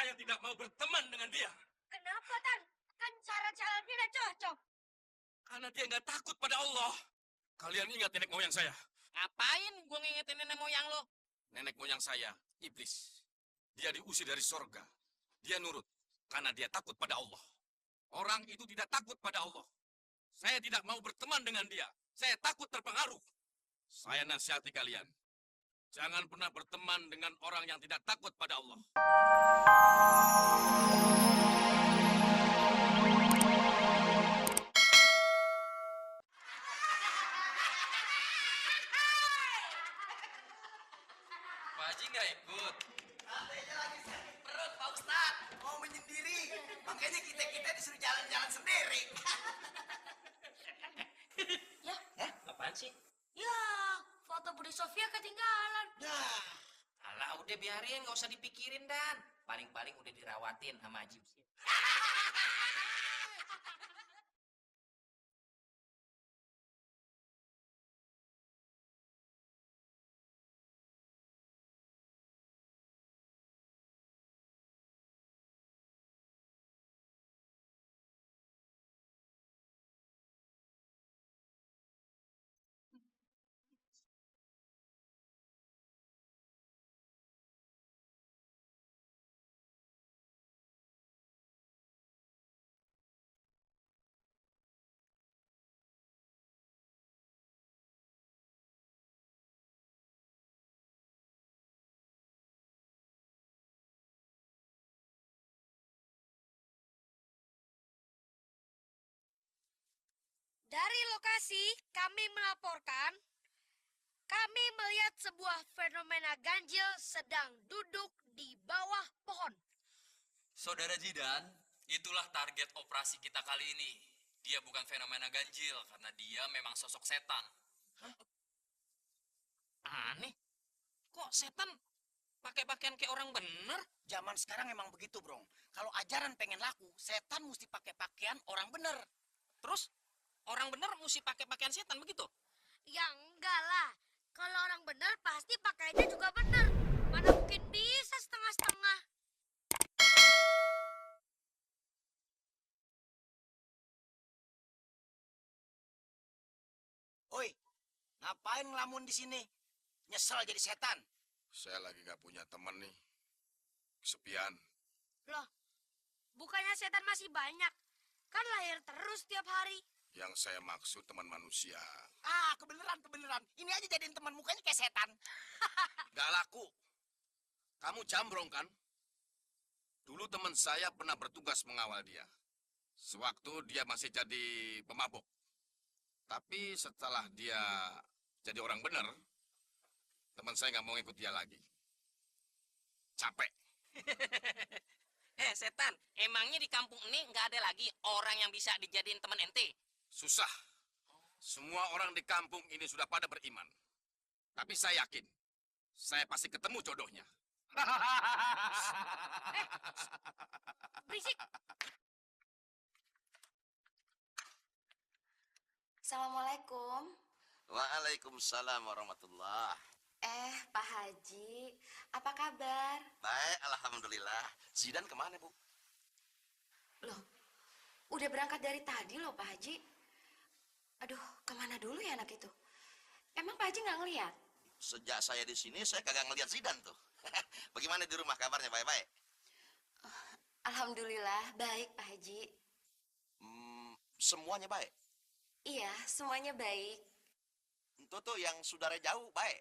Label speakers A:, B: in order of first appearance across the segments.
A: Saya tidak mau berteman dengan dia.
B: Kenapa, Tan? Kan cara-cara dia udah cocok.
A: Karena dia nggak takut pada Allah. Kalian ingat nenek moyang saya?
C: Ngapain gua ngingetin nenek moyang lo?
A: Nenek moyang saya, iblis. Dia diusir dari sorga. Dia nurut karena dia takut pada Allah. Orang itu tidak takut pada Allah. Saya tidak mau berteman dengan dia. Saya takut terpengaruh. Saya nasihati kalian. Jangan pernah berteman dengan orang yang tidak takut pada Allah.
D: Pak Haji nggak ikut.
E: Katanya lagi sakit perut, Pak Ustadz. Mau menyendiri. Makanya kita disuruh jalan-jalan sendiri.
C: Apaan sih?
B: Ya, foto Budi Sofia ketinggalan.
E: Dah.
C: Alah, udah biarin, nggak usah dipikirin, Dan. Paling-paling udah dirawatin sama Haji.
B: Dari lokasi, kami melaporkan kami melihat sebuah fenomena ganjil sedang duduk di bawah pohon.
D: Saudara Zidan, itulah target operasi kita kali ini. Dia bukan fenomena ganjil karena dia memang sosok setan.
C: Aneh. Kok setan pakai pakaian kayak orang bener?
E: Zaman sekarang emang begitu, Bro. Kalau ajaran pengen laku, setan mesti pakai pakaian orang bener.
C: Terus orang bener mesti pakai pakaian setan begitu?
B: Ya enggak lah. Kalau orang bener pasti pakainya juga bener. Mana mungkin bisa setengah-setengah.
E: Oi, ngapain ngelamun di sini? Nyesel jadi setan.
A: Saya lagi nggak punya teman nih. Kesepian.
B: Loh, bukannya setan masih banyak? Kan lahir terus tiap hari.
A: Yang saya maksud teman manusia.
E: Ah, kebeneran. Ini aja jadiin teman mukanya kayak setan.
A: Gak laku. Kamu jambrong kan? Dulu teman saya pernah bertugas mengawal dia. Sewaktu dia masih jadi pemabuk. Tapi setelah dia jadi orang benar, teman saya nggak mau ikut dia lagi. Capek.
C: Setan, emangnya di kampung ini nggak ada lagi orang yang bisa dijadiin teman ente?
A: Susah. Semua orang di kampung ini sudah pada beriman. Tapi saya yakin, saya pasti ketemu jodohnya.
B: Berisik.
F: Assalamualaikum.
E: Waalaikumsalam warahmatullah.
F: Pak Haji, apa kabar?
E: Baik, alhamdulillah. Zidan kemana, Bu?
F: Loh, udah berangkat dari tadi loh Pak Haji. Aduh, kemana dulu ya anak itu? Emang Pak Haji nggak ngeliat?
E: Sejak saya di sini, saya kagak ngelihat Zidan tuh. Bagaimana di rumah kabarnya, baik-baik?
F: Alhamdulillah, baik Pak Haji.
E: Semuanya baik.
F: Iya, semuanya baik.
E: Itu tuh yang saudara jauh, baik.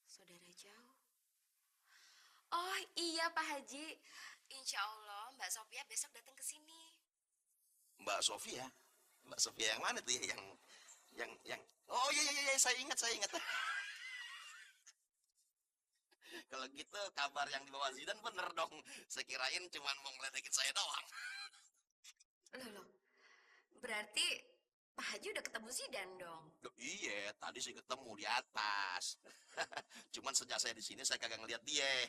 F: Saudara jauh. Oh iya Pak Haji, Insya Allah Mbak Sophia besok datang ke sini.
E: Mbak Sofia? Mbak Sofia yang mana tuh ya? Yang Oh iya, saya ingat. Kalau gitu kabar yang dibawa Zidan bener dong. Saya kirain cuma mau ngeledekin saya doang.
F: Loh, berarti Pak Haji udah ketemu Zidan dong.
E: Duh, iya, tadi sih ketemu di atas. Cuman sejak saya di sini saya kagak ngeliat dia.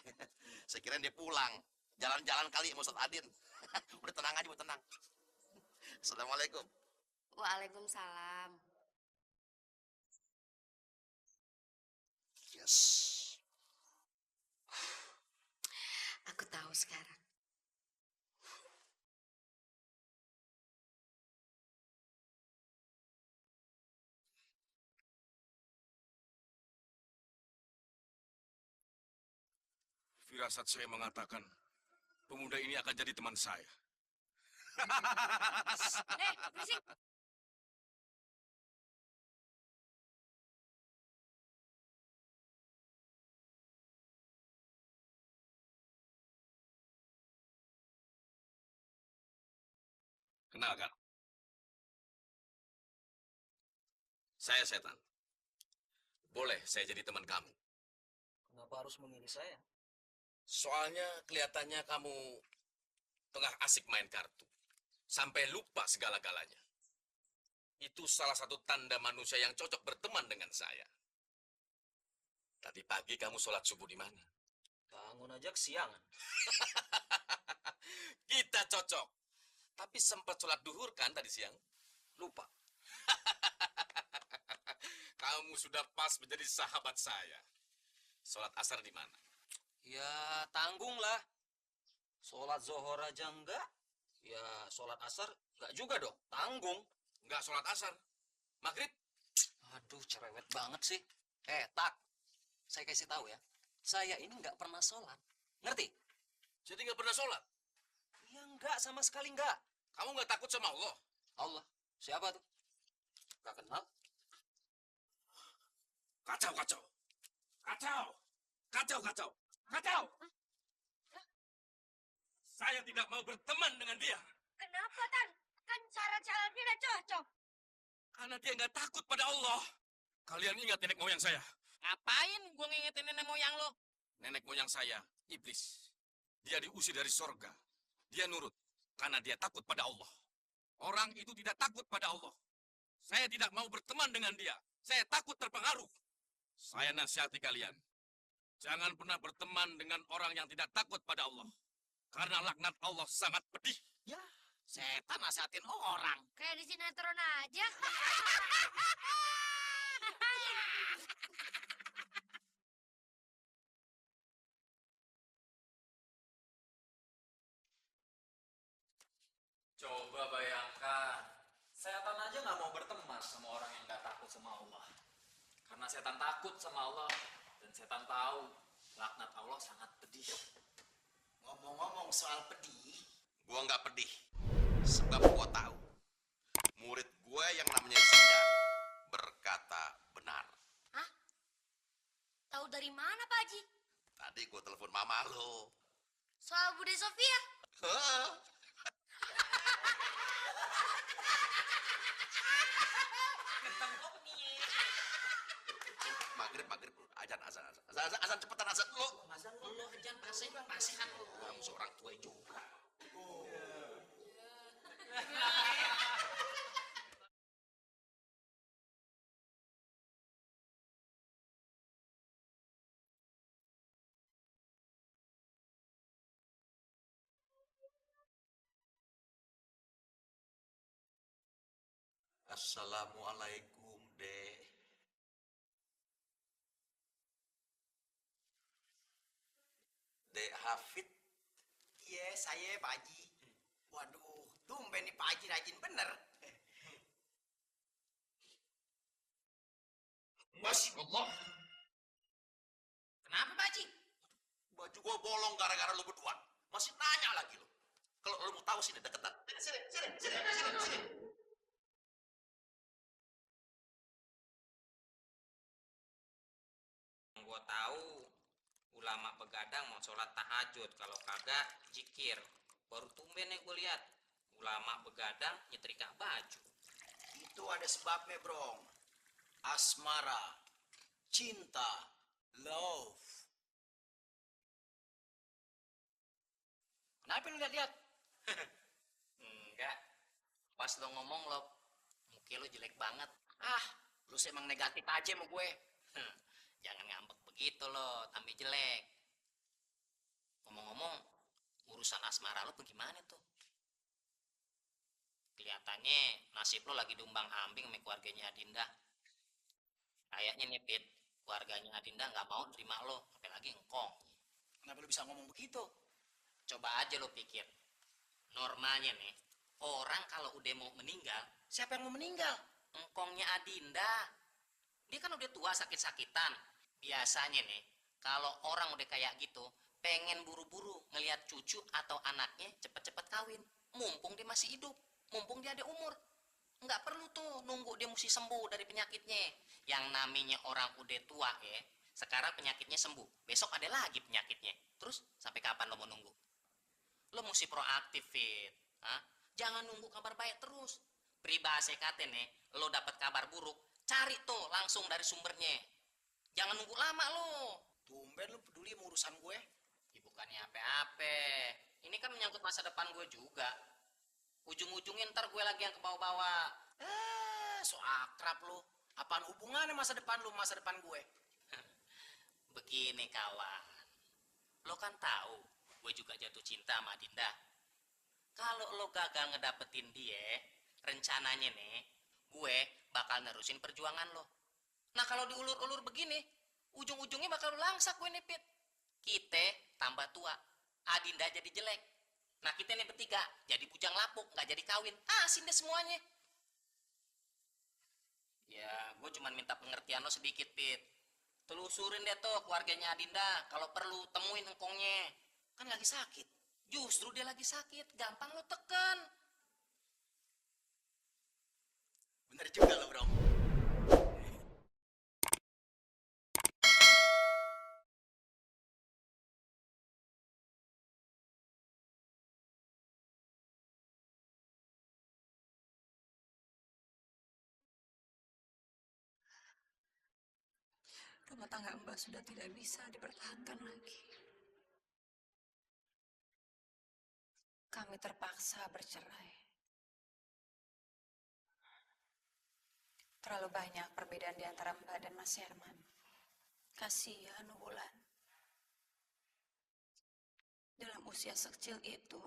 E: Saya kirain dia pulang. Jalan-jalan kali sama Ustadz Adin. Udah tenang aja, Bu, tenang. Assalamualaikum.
F: Waalaikumsalam.
E: Yes.
F: Aku tahu sekarang.
A: Firasat saya mengatakan pemuda ini akan jadi teman saya.
B: Berisik.
A: Kenalkan, saya Setan. Boleh saya jadi teman kamu?
G: Kenapa harus memilih saya?
A: Soalnya kelihatannya kamu tengah asik main kartu. Sampai lupa segala-galanya. Itu salah satu tanda manusia yang cocok berteman dengan saya. Tadi pagi kamu sholat subuh di mana?
G: Bangun aja kesiangan.
A: Kita cocok. Tapi sempat sholat duhur kan tadi siang?
G: Lupa.
A: Kamu sudah pas menjadi sahabat saya. Sholat asar di mana?
G: Ya tanggung lah. Sholat zohor aja enggak. Ya sholat asar enggak juga dong. Tanggung.
A: Enggak sholat asar. Maghrib?
G: Aduh cerewet banget sih. Tak. Saya kasih tahu ya. Saya ini enggak pernah sholat. Ngerti?
A: Jadi nggak pernah sholat?
G: Ya enggak sama sekali enggak.
A: Kamu nggak takut sama Allah?
G: Allah. Siapa tuh? Enggak kenal.
A: Kacau, kacau. Kacau. Kacau, kacau. Kacau. Saya tidak mau berteman dengan dia.
B: Kenapa, Tan? Kan syarat-syaratnya udah cocok.
A: Karena dia nggak takut pada Allah. Kalian ingat nenek moyang saya?
C: Ngapain gua ngingetin nenek moyang lo?
A: Nenek moyang saya, iblis. Dia diusir dari sorga. Dia nurut karena dia takut pada Allah. Orang itu tidak takut pada Allah. Saya tidak mau berteman dengan dia. Saya takut terpengaruh. Saya nasihati kalian. Jangan pernah berteman dengan orang yang tidak takut pada Allah. Karena laknat Allah sangat pedih.
E: Ya, setan nasihatin orang.
B: Kayak di sinetron aja.
D: Coba bayangkan, setan aja nggak mau berteman sama orang yang nggak takut sama Allah. Karena setan takut sama Allah dan setan tahu laknat Allah sangat pedih.
E: Ngomong-ngomong soal pedih, gua nggak pedih. Sebab gua tahu murid gua yang namanya Zidan berkata benar.
B: Tahu dari mana, Pak Haji?
E: Tadi gua telepon mama lo.
B: Soal Bude Sofia.
E: Hah? Maghrib, azan cepetan azan lo.
C: Azan lo ajan pasehan lo.
E: Kamu seorang tua juga. Assalamualaikum, Dek. Dek Hafid.
H: Iya, saya Pak Haji. Waduh, tumben nih Pak Haji rajin bener.
E: Masya Allah.
C: Kenapa Pak Haji?
E: Baju gua bolong gara-gara lu berdua. Masih nanya lagi lu. Kalau lu mau tahu sini deketan. Sini.
C: Gua tahu ulama begadang mau sholat tahajud, kalau kagak zikir. Baru tumben nih gue lihat ulama begadang nyetrika baju.
H: Itu ada sebabnya, Bro. Asmara, cinta, love. Kenapa lu lihat-lihat?
C: Enggak, pas lo ngomong lo muka lo jelek banget.
H: Ah, lu sih emang negatif aja sama gue.
C: Jangan ngambek begitu lo, tampil jelek. Ngomong-ngomong, urusan asmara lo bagaimana tuh? Kelihatannya nasib lo lagi diumbang ambing sama keluarganya Adinda. Kayaknya nih Pit, keluarganya Adinda nggak mau terima lo, apalagi engkong.
H: Kenapa lu bisa ngomong begitu?
C: Coba aja lo pikir. Normalnya nih, orang kalau udah mau meninggal, siapa yang mau meninggal? Engkongnya Adinda. Dia kan udah tua sakit-sakitan. Biasanya nih, kalau orang udah kayak gitu, pengen buru-buru ngelihat cucu atau anaknya cepet-cepet kawin. Mumpung dia masih hidup, mumpung dia ada umur. Nggak perlu tuh nunggu dia mesti sembuh dari penyakitnya. Yang namanya orang udah tua ya, sekarang penyakitnya sembuh, besok ada lagi penyakitnya. Terus sampai kapan lo mau nunggu? Lo mesti proaktif, Fit. Hah? Jangan nunggu kabar baik terus. Peribahasa kata nih, lo dapat kabar buruk, cari tuh langsung dari sumbernya. Jangan nunggu lama lo.
H: Tumben lu peduli sama urusan gue.
C: Ya, bukannya apa-apa. Ini kan menyangkut masa depan gue juga. Ujung-ujungnya ntar gue lagi yang ke bawah-bawah.
H: So akrab lu. Apaan hubungannya masa depan lu, masa depan gue?
C: Begini kawan, lo kan tahu gue juga jatuh cinta sama Dinda. Kalau lo gagal ngedapetin dia, rencananya nih, gue bakal nerusin perjuangan lo. Nah kalau diulur-ulur begini, ujung-ujungnya bakal langsak gue nih, Pit. Kita tambah tua, Adinda jadi jelek. Nah kita nih bertiga jadi bujang lapuk, nggak jadi kawin. Asin deh semuanya. Ya, gue cuma minta pengertian lo sedikit, Pit. Telusurin deh tuh keluarganya Adinda. Kalau perlu temuin engkongnya. Kan lagi sakit. Justru dia lagi sakit. Gampang lo tekan.
H: Bener juga lo, Bro.
F: Rumah tangga Mbak sudah tidak bisa dipertahankan lagi. Kami terpaksa bercerai. Terlalu banyak perbedaan di antara Mbak dan Mas Herman. Kasihan Wulan. Dalam usia sekecil itu,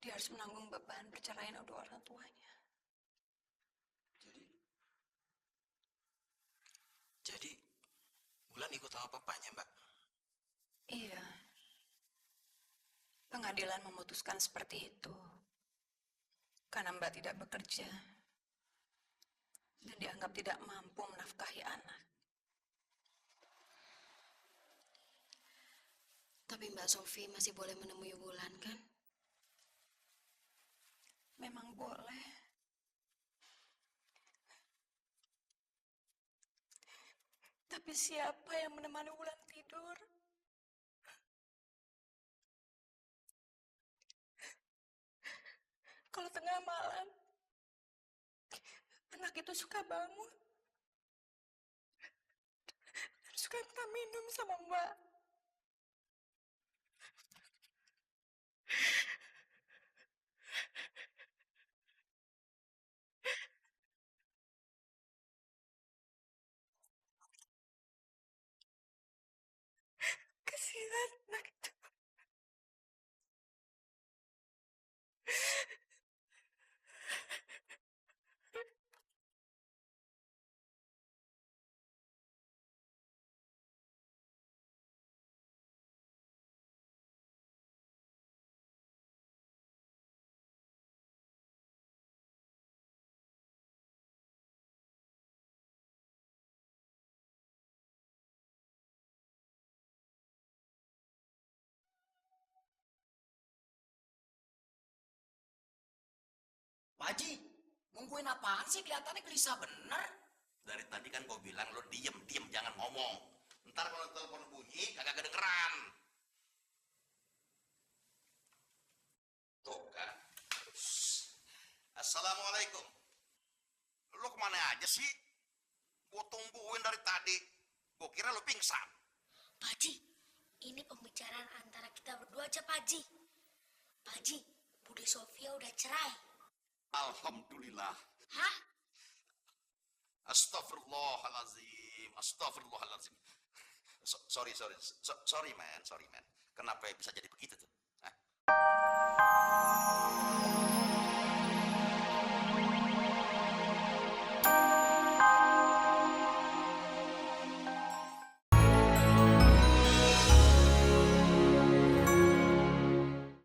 F: dia harus menanggung beban perceraian kedua orang tuanya.
H: Jadi, Bulan ikut sama papanya, Mbak.
F: Iya. Pengadilan memutuskan seperti itu. Karena Mbak tidak bekerja. Dan dianggap tidak mampu menafkahi anak.
B: Tapi Mbak Sofi masih boleh menemui Wulan kan?
F: Memang boleh. Tapi siapa yang menemani Wulan tidur? Kalau tengah malam, anak itu suka bangun. Dan suka minta minum sama Mbak. Kasihan anak itu.
H: Pak Haji, nungguin apaan sih? Kelihatannya gelisah bener.
E: Dari tadi kan gue bilang lo diem, jangan ngomong. Ntar kalau telepon bunyi kagak kedengeran. Tuh kan. Assalamualaikum. Lo kemana aja sih? Gue tungguin dari tadi. Gue kira lo pingsan.
B: Pak Haji, ini pembicaraan antara kita berdua aja Pak Haji. Pak Haji, Bude Sofia udah cerai.
E: Alhamdulillah.
B: Hah?
E: Astagfirullahalazim. Astagfirullahalazim. Sorry man. Kenapa bisa jadi begitu tuh?